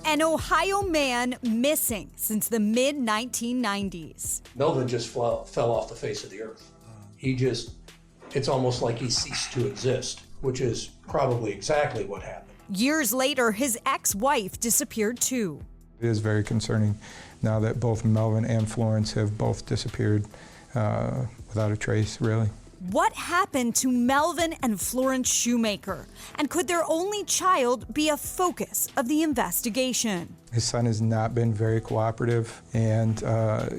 An Ohio man missing since the mid-1990s. Melvin just fell off the face of the earth. It's almost like he ceased to exist, which is probably exactly what happened. Years later, his ex-wife disappeared too. It is very concerning now that both Melvin and Florence have both disappeared without a trace, really. What happened to Melvin and Florence Shoemaker? And could their only child be a focus of the investigation? His son has not been very cooperative and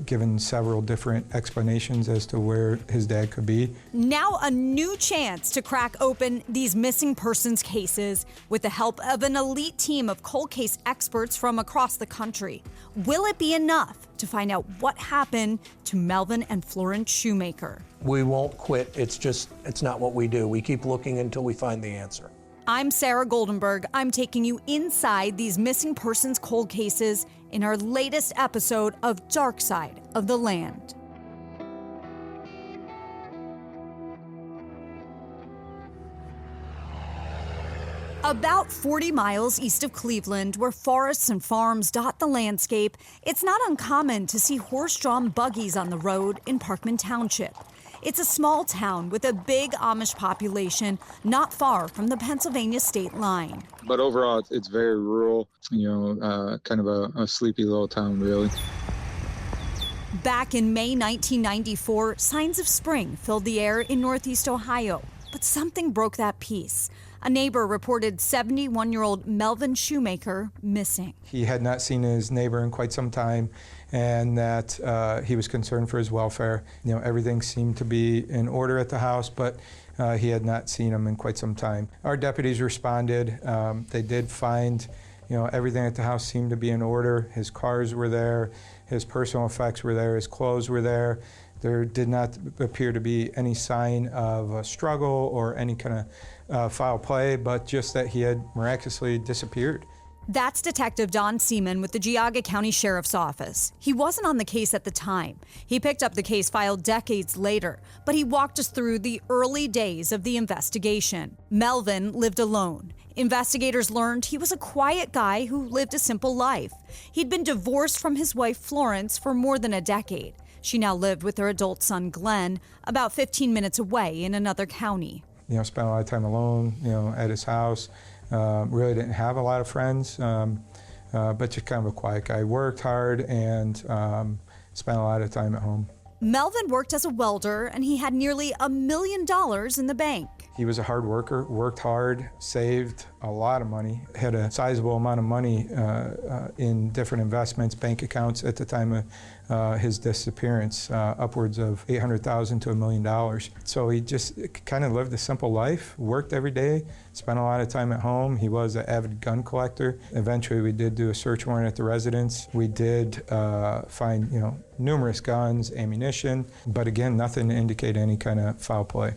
given several different explanations as to where his dad could be. Now a new chance to crack open these missing persons cases with the help of an elite team of cold case experts from across the country. Will it be enough to find out what happened to Melvin and Florence Shoemaker? We won't quit. It's not what we do. We keep looking until we find the answer. I'm Sara Goldenberg. I'm taking you inside these missing persons cold cases in our latest episode of Dark Side of the Land. About 40 miles east of Cleveland, where forests and farms dot the landscape, it's not uncommon to see horse-drawn buggies on the road in Parkman Township. It's a small town with a big Amish population not far from the Pennsylvania state line. But overall, it's very rural, kind of a sleepy little town, really. Back in May 1994, signs of spring filled the air in Northeast Ohio. But something broke that peace. A neighbor reported 71-year-old Melvin Shoemaker missing. He had not seen his neighbor in quite some time, and that he was concerned for his welfare. Everything seemed to be in order at the house, but he had not seen him in quite some time. Our deputies responded. They did find, everything at the house seemed to be in order. His cars were there, his personal effects were there, his clothes were there. There did not appear to be any sign of a struggle or any kind of foul play, but just that he had miraculously disappeared. That's Detective Don Seaman with the Geauga County Sheriff's Office. He wasn't on the case at the time. He picked up the case file decades later, but he walked us through the early days of the investigation. Melvin lived alone. Investigators learned he was a quiet guy who lived a simple life. He'd been divorced from his wife, Florence, for more than a decade. She now lived with her adult son, Glenn, about 15 minutes away in another county. Spent a lot of time alone, at his house. Really didn't have a lot of friends, but just kind of a quiet guy. Worked hard and spent a lot of time at home. Melvin worked as a welder, and he had nearly $1 million in the bank. He was a hard worker, worked hard, saved a lot of money, had a sizable amount of money in different investments, bank accounts at the time of his disappearance, upwards of $800,000 to $1 million. So he just kind of lived a simple life, worked every day, spent a lot of time at home. He was an avid gun collector. Eventually we did do a search warrant at the residence. We did find, numerous guns, ammunition, but again, nothing to indicate any kind of foul play.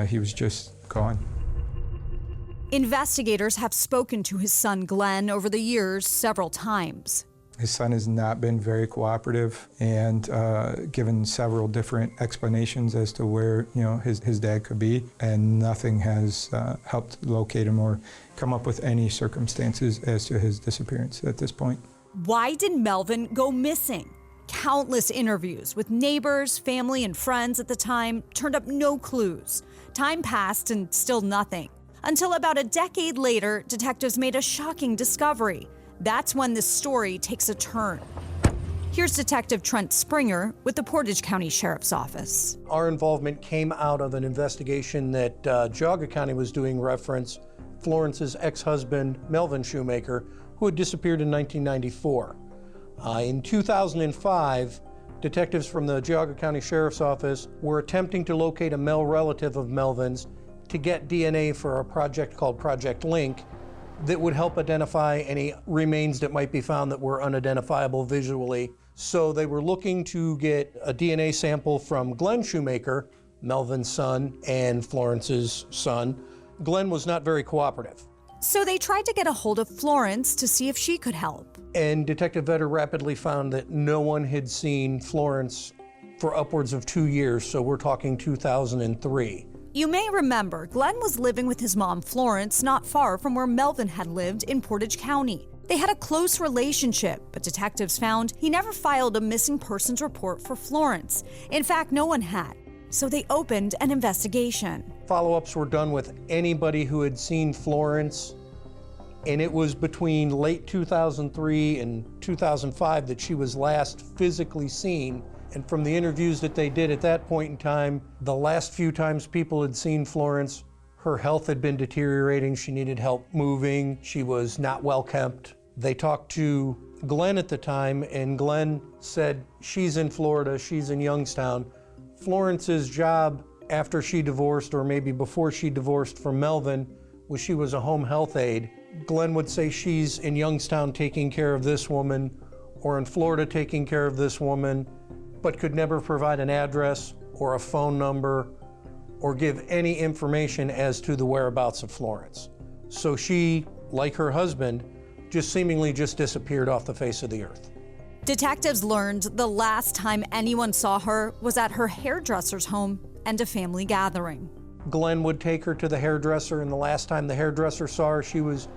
He was just gone. Investigators have spoken to his son Glenn over the years several times. His son has not been very cooperative and given several different explanations as to where his dad could be, and nothing has helped locate him or come up with any circumstances as to his disappearance at this point. Why did Melvin go missing? Countless interviews with neighbors, family, and friends at the time turned up no clues. Time passed and still nothing. Until about a decade later, detectives made a shocking discovery. That's when this story takes a turn. Here's Detective Trent Springer with the Portage County Sheriff's Office. Our involvement came out of an investigation that Geauga County was doing reference Florence's ex-husband, Melvin Shoemaker, who had disappeared in 1994. In 2005, detectives from the Geauga County Sheriff's Office were attempting to locate a male relative of Melvin's to get DNA for a project called Project Link that would help identify any remains that might be found that were unidentifiable visually. So they were looking to get a DNA sample from Glenn Shoemaker, Melvin's son and Florence's son. Glenn was not very cooperative. So they tried to get a hold of Florence to see if she could help. And Detective Vetter rapidly found that no one had seen Florence for upwards of 2 years, so we're talking 2003. You may remember Glenn was living with his mom, Florence, not far from where Melvin had lived in Portage County. They had a close relationship, but detectives found he never filed a missing persons report for Florence. In fact, no one had. So they opened an investigation. Follow-ups were done with anybody who had seen Florence, and it was between late 2003 and 2005 that she was last physically seen. And from the interviews that they did at that point in time, the last few times people had seen Florence, her health had been deteriorating. She needed help moving. She was not well kept. They talked to Glenn at the time, and Glenn said, she's in Florida, she's in Youngstown. Florence's job after she divorced, or maybe before she divorced from Melvin, was she was a home health aide. Glenn would say she's in Youngstown taking care of this woman, or in Florida taking care of this woman, but could never provide an address or a phone number or give any information as to the whereabouts of Florence. So she, like her husband, just seemingly just disappeared off the face of the earth. Detectives learned the last time anyone saw her was at her hairdresser's home and a family gathering. Glenn would take her to the hairdresser, and the last time the hairdresser saw her, she was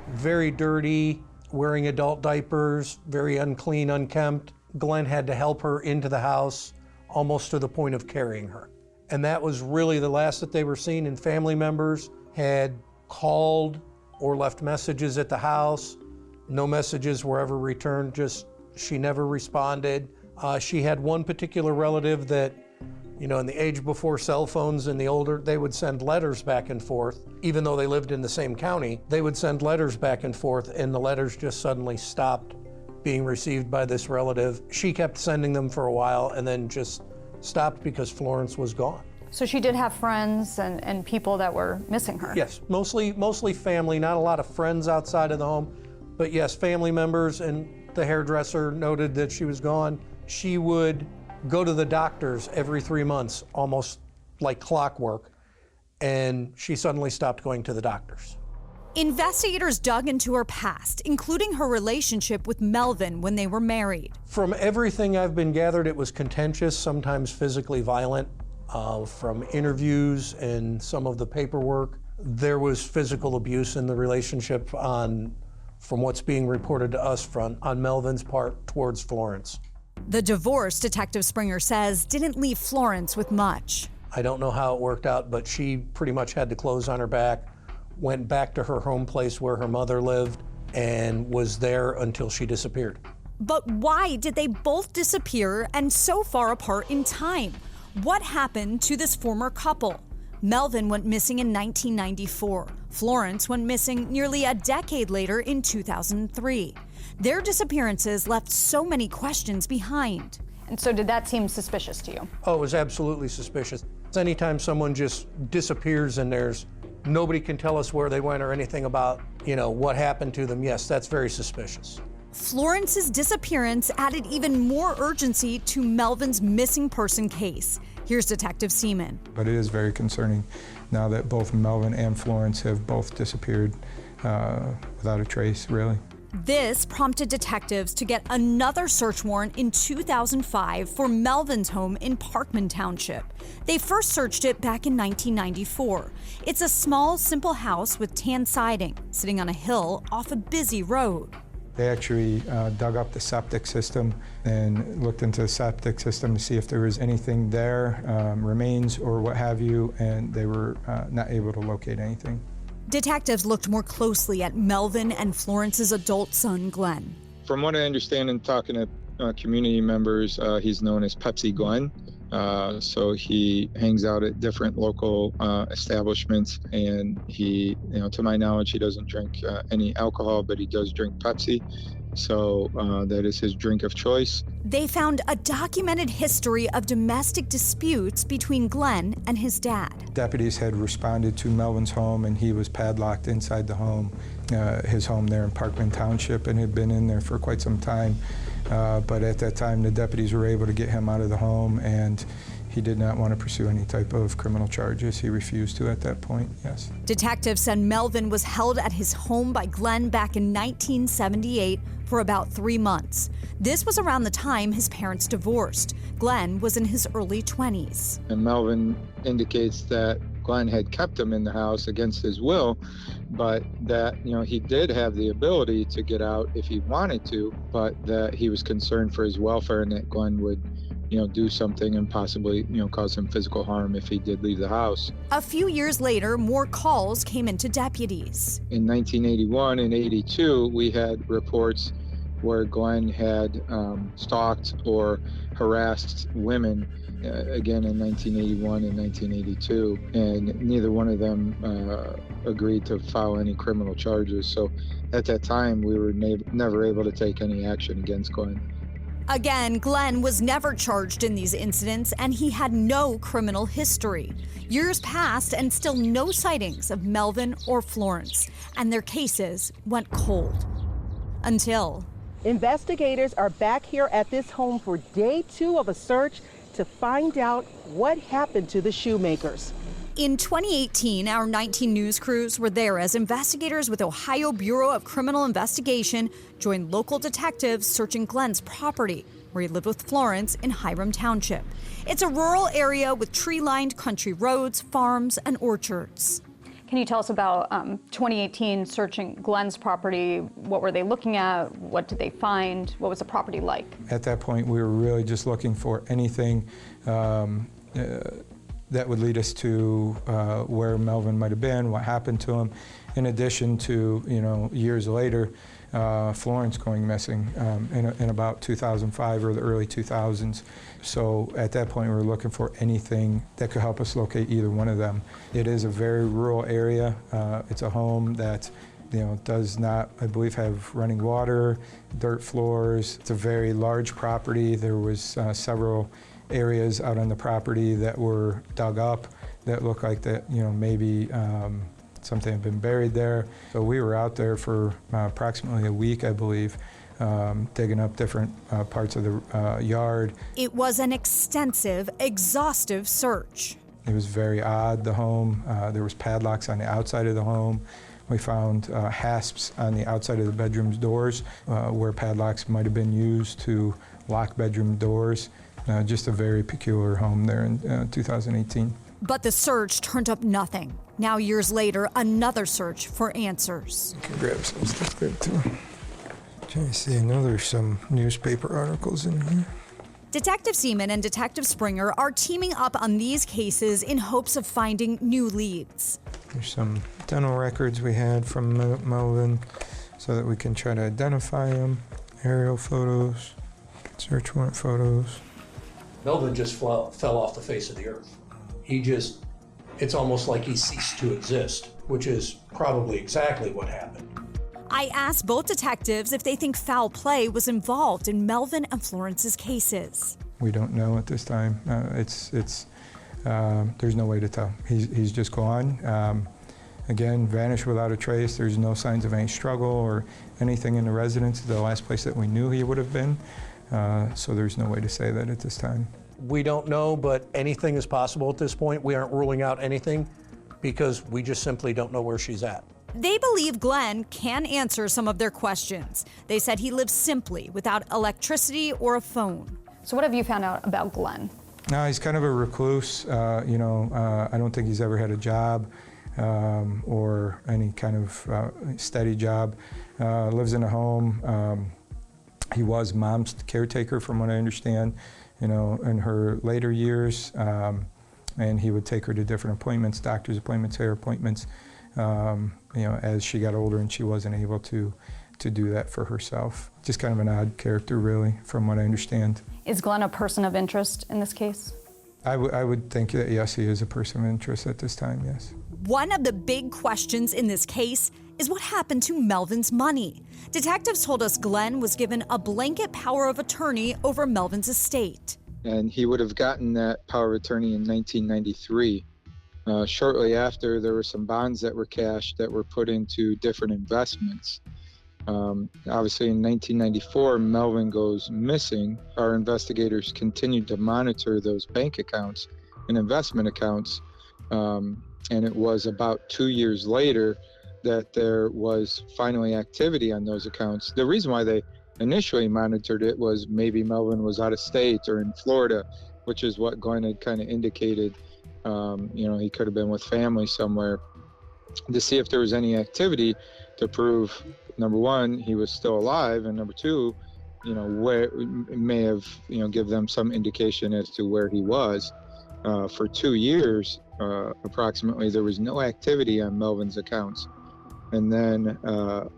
very dirty, wearing adult diapers, very unclean, unkempt. Glenn had to help her into the house, almost to the point of carrying her. And that was really the last that they were seen, and family members had called or left messages at the house. No messages were ever returned, just she never responded. She had one particular relative that, you know, in the age before cell phones and the older, they would send letters back and forth. Even though they lived in the same county, they would send letters back and forth, and the letters just suddenly stopped being received by this relative. She kept sending them for a while and then just stopped because Florence was gone. So she did have friends and people that were missing her? Yes, mostly family, not a lot of friends outside of the home, but yes, family members, and the hairdresser noted that she was gone. She would go to the doctors every 3 months, almost like clockwork, and she suddenly stopped going to the doctors. Investigators dug into her past, including her relationship with Melvin when they were married. From everything I've been gathered, it was contentious, sometimes physically violent. From interviews and some of the paperwork, there was physical abuse in the relationship from what's being reported to us on Melvin's part towards Florence. The divorce, Detective Springer says, didn't leave Florence with much. I don't know how it worked out, but she pretty much had the clothes on her back, went back to her home place where her mother lived, and was there until she disappeared. But why did they both disappear and so far apart in time? What happened to this former couple? Melvin went missing in 1994. Florence went missing nearly a decade later in 2003. Their disappearances left so many questions behind. And so did that seem suspicious to you? Oh, it was absolutely suspicious. Anytime someone just disappears and nobody can tell us where they went or anything about, what happened to them, yes, that's very suspicious. Florence's disappearance added even more urgency to Melvin's missing person case. Here's Detective Seaman. But it is very concerning now that both Melvin and Florence have both disappeared without a trace, really. This prompted detectives to get another search warrant in 2005 for Melvin's home in Parkman Township. They first searched it back in 1994. It's a small, simple house with tan siding, sitting on a hill off a busy road. They actually dug up the septic system and looked into the septic system to see if there was anything there, remains or what have you, and they were not able to locate anything. Detectives looked more closely at Melvin and Florence's adult son, Glenn. From what I understand in talking to community members, he's known as Pepsi Glenn. So he hangs out at different local establishments, and he, to my knowledge, he doesn't drink any alcohol, but he does drink Pepsi. So that is his drink of choice. They found a documented history of domestic disputes between Glenn and his dad. Deputies had responded to Melvin's home, and he was padlocked inside the home, his home there in Parkman Township, and had been in there for quite some time. But at that time, the deputies were able to get him out of the home, and he did not want to pursue any type of criminal charges. He refused to at that point, yes. Detectives said Melvin was held at his home by Glenn back in 1978 for about 3 months. This was around the time his parents divorced. Glenn was in his early 20s. And Melvin indicates that Glenn had kept him in the house against his will, but that, he did have the ability to get out if he wanted to, but that he was concerned for his welfare and that Glenn would, do something and possibly, cause him physical harm if he did leave the house. A few years later, more calls came into deputies. In 1981 and 82, we had reports where Glenn had stalked or harassed women, again in 1981 and 1982, and neither one of them agreed to file any criminal charges. So at that time, we were never able to take any action against Glenn. Again, Glenn was never charged in these incidents, and he had no criminal history. Years passed and still no sightings of Melvin or Florence, and their cases went cold. Until investigators are back here at this home for day 2 of a search to find out what happened to the Shoemakers. in 2018, our 19 News crews were there as investigators with Ohio Bureau of Criminal Investigation joined local detectives searching Glenn's property, where he lived with Florence in Hiram Township. It's a rural area with tree-lined country roads, farms, and orchards. Can you tell us about 2018 searching Glenn's property? What were they looking at? What did they find? What was the property like? At that point, we were really just looking for anything that would lead us to where Melvin might have been, what happened to him. In addition to, years later, Florence going missing in about 2005 or the early 2000s. So at that point, we were looking for anything that could help us locate either one of them. It is a very rural area. It's a home that does not, I believe, have running water, dirt floors. It's a very large property. There was several areas out on the property that were dug up that looked like that, maybe something had been buried there. So we were out there for approximately a week, I believe, digging up different parts of the yard. It was an extensive, exhaustive search. It was very odd, the home. There was padlocks on the outside of the home. We found hasps on the outside of the bedroom's doors where padlocks might have been used to lock bedroom doors. Just a very peculiar home there in 2018. But the search turned up nothing. Now, years later, another search for answers. You can grab some stuff there too. Trying to see, I know there's some newspaper articles in here. Detective Seaman and Detective Springer are teaming up on these cases in hopes of finding new leads. There's some dental records we had from Melvin so that we can try to identify him. Aerial photos, search warrant photos. Melvin just fell off the face of the earth. It's almost like he ceased to exist, which is probably exactly what happened. I asked both detectives if they think foul play was involved in Melvin and Florence's cases. We don't know at this time. There's no way to tell. He's just gone. Again, vanished without a trace. There's no signs of any struggle or anything in the residence, the last place that we knew he would have been. So there's no way to say that at this time. We don't know, but anything is possible at this point. We aren't ruling out anything because we just simply don't know where she's at. They believe Glenn can answer some of their questions. They said he lives simply, without electricity or a phone. So what have you found out about Glenn? No, he's kind of a recluse. I don't think he's ever had a job or any kind of steady job. Lives in a home. He was mom's caretaker, from what I understand, in her later years. And he would take her to different appointments, doctor's appointments, hair appointments, as she got older and she wasn't able to do that for herself. Just kind of an odd character, really, from what I understand. Is Glenn a person of interest in this case? I would think that, yes, he is a person of interest at this time, yes. One of the big questions in this case is what happened to Melvin's money. Detectives told us Glenn was given a blanket power of attorney over Melvin's estate. And he would have gotten that power of attorney in 1993. Shortly after, there were some bonds that were cashed that were put into different investments. Obviously, in 1994, Melvin goes missing. Our investigators continued to monitor those bank accounts and investment accounts. And it was about 2 years later that there was finally activity on those accounts. The reason why they initially monitored it was maybe Melvin was out of state or in Florida, which is what Glenn had kind of indicated He could have been with family somewhere, to see if there was any activity to prove, number one, he was still alive, and number two, where it may have, give them some indication as to where he was. For 2 years, approximately, there was no activity on Melvin's accounts. And then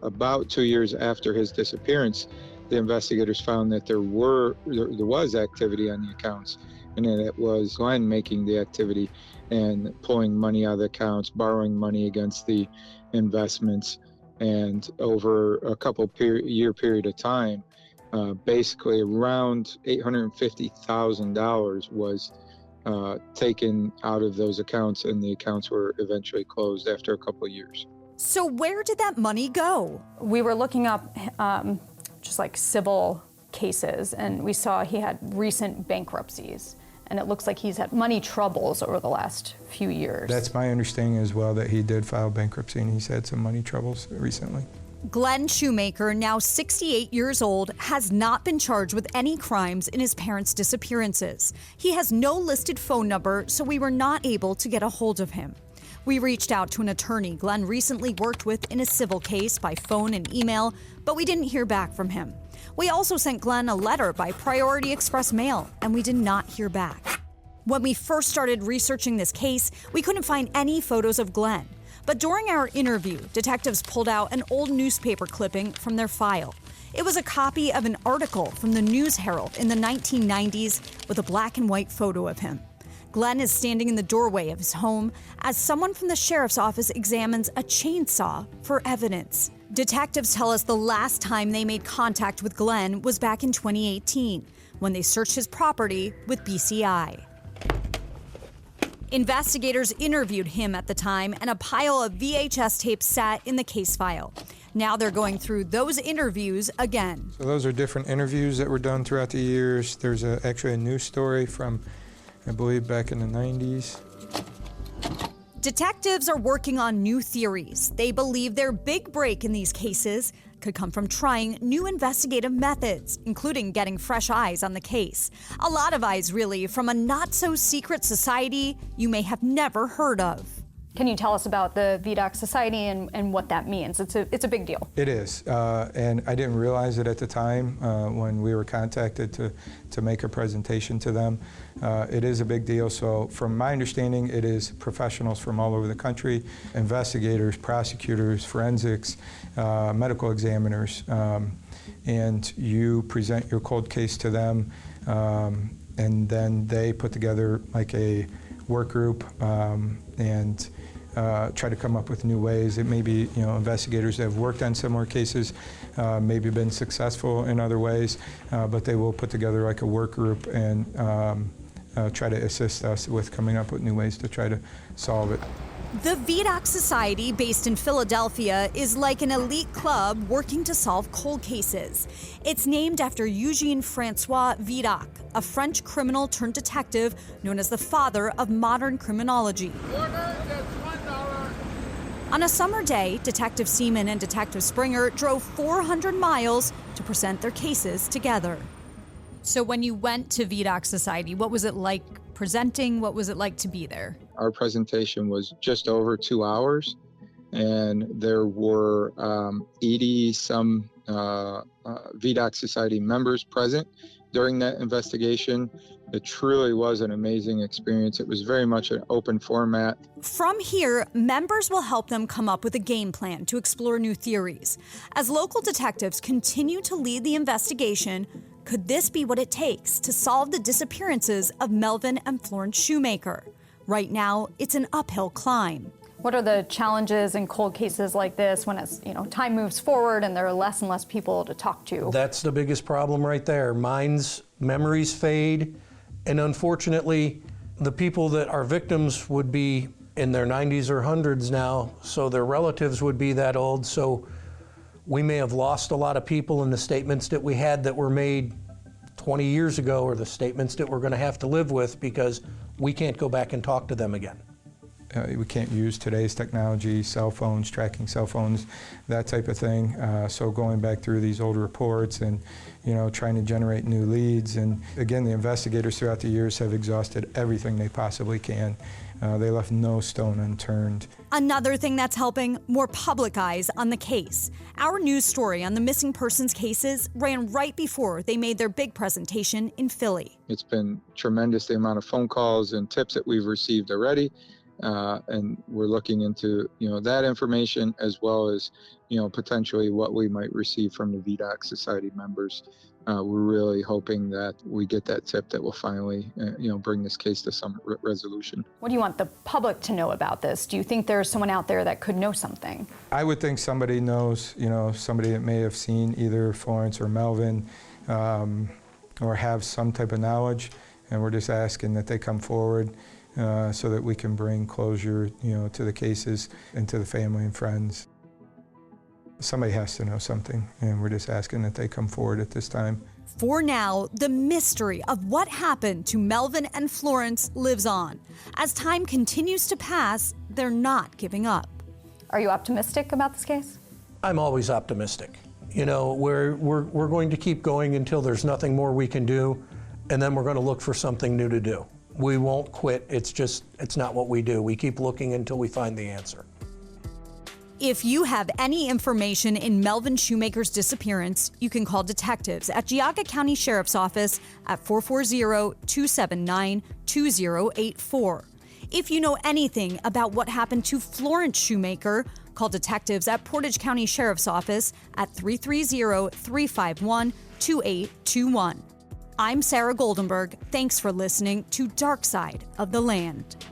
about 2 years after his disappearance, the investigators found that there was activity on the accounts, and that it was Glenn making the activity and pulling money out of the accounts, borrowing money against the investments. And over a year period of time, basically around $850,000 was taken out of those accounts, and the accounts were eventually closed after a couple of years. So where did that money go? We were looking up just like civil cases, and we saw he had recent bankruptcies, and it looks like he's had money troubles over the last few years. That's my understanding as well, that he did file bankruptcy and he's had some money troubles recently. Glenn Shoemaker, now 68 years old, has not been charged with any crimes in his parents' disappearances. He has no listed phone number, so we were not able to get a hold of him. We reached out to an attorney Glenn recently worked with in a civil case by phone and email, but we didn't hear back from him. We also sent Glenn a letter by Priority Express mail, and we did not hear back. When we first started researching this case, we couldn't find any photos of Glenn. But during our interview, detectives pulled out an old newspaper clipping from their file. It was a copy of an article from the News Herald in the 1990s with a black and white photo of him. Glenn is standing in the doorway of his home as someone from the sheriff's office examines a chainsaw for evidence. Detectives tell us the last time they made contact with Glenn was back in 2018, when they searched his property with BCI. Investigators interviewed him at the time, and a pile of VHS tapes sat in the case file. Now they're going through those interviews again. So those are different interviews that were done throughout the years. There's actually a news story from, I believe, back in the 90s. Detectives are working on new theories. They believe their big break in these cases could come from trying new investigative methods, including getting fresh eyes on the case. A lot of eyes, really, from a not-so-secret society you may have never heard of. Can you tell us about the VDOC Society and what that means? It's a big deal. It is, and I didn't realize it at the time when we were contacted to make a presentation to them. It is a big deal. So from my understanding, it is professionals from all over the country, investigators, prosecutors, forensics, medical examiners, and you present your cold case to them, and then they put together like a work group and try to come up with new ways. It may be, investigators that have worked on similar cases, maybe been successful in other ways, but they will put together like a work group and try to assist us with coming up with new ways to try to solve it. The VDOC Society, based in Philadelphia, is like an elite club working to solve cold cases. It's named after Eugene Francois Vidocq, a French criminal turned detective known as the father of modern criminology. On a summer day, Detective Seaman and Detective Springer drove 400 miles to present their cases together. So when you went to VDOC Society, what was it like presenting? What was it like to be there? Our presentation was just over 2 hours, and there were 80-some VDOC Society members present during that investigation. It truly was an amazing experience. It was very much an open format. From here, members will help them come up with a game plan to explore new theories. As local detectives continue to lead the investigation, could this be what it takes to solve the disappearances of Melvin and Florence Shoemaker? Right now, it's an uphill climb. What are the challenges in cold cases like this when time moves forward and there are less and less people to talk to? That's the biggest problem right there. Memories fade, and unfortunately, the people that are victims would be in their 90s or 100s now, so their relatives would be that old. So we may have lost a lot of people in the statements that we had that were made 20 years ago, or the statements that we're going to have to live with because we can't go back and talk to them again. we can't use today's technology, cell phones, tracking cell phones, that type of thing. So going back through these old reports and, trying to generate new leads. And again, the investigators throughout the years have exhausted everything they possibly can. They left no stone unturned. Another thing that's helping, more public eyes on the case. Our news story on the missing persons cases ran right before they made their big presentation in Philly. It's been tremendous, the amount of phone calls and tips that we've received already. And we're looking into, that information, as well as, potentially what we might receive from the VDOC Society members. We're really hoping that we get that tip that will finally, bring this case to some resolution. What do you want the public to know about this? Do you think there's someone out there that could know something? I would think somebody knows, somebody that may have seen either Florence or Melvin, or have some type of knowledge, and we're just asking that they come forward so that we can bring closure, to the cases and to the family and friends. Somebody has to know something, and we're just asking that they come forward at this time. For now, the mystery of what happened to Melvin and Florence lives on. As time continues to pass, they're not giving up. Are you optimistic about this case? I'm always optimistic. We're going to keep going until there's nothing more we can do, and then we're going to look for something new to do. We won't quit. It's not what we do. We keep looking until we find the answer. If you have any information in Melvin Shoemaker's disappearance, you can call detectives at Geauga County Sheriff's Office at 440-279-2084. If you know anything about what happened to Florence Shoemaker, call detectives at Portage County Sheriff's Office at 330-351-2821. I'm Sara Goldenberg. Thanks for listening to Dark Side of the Land.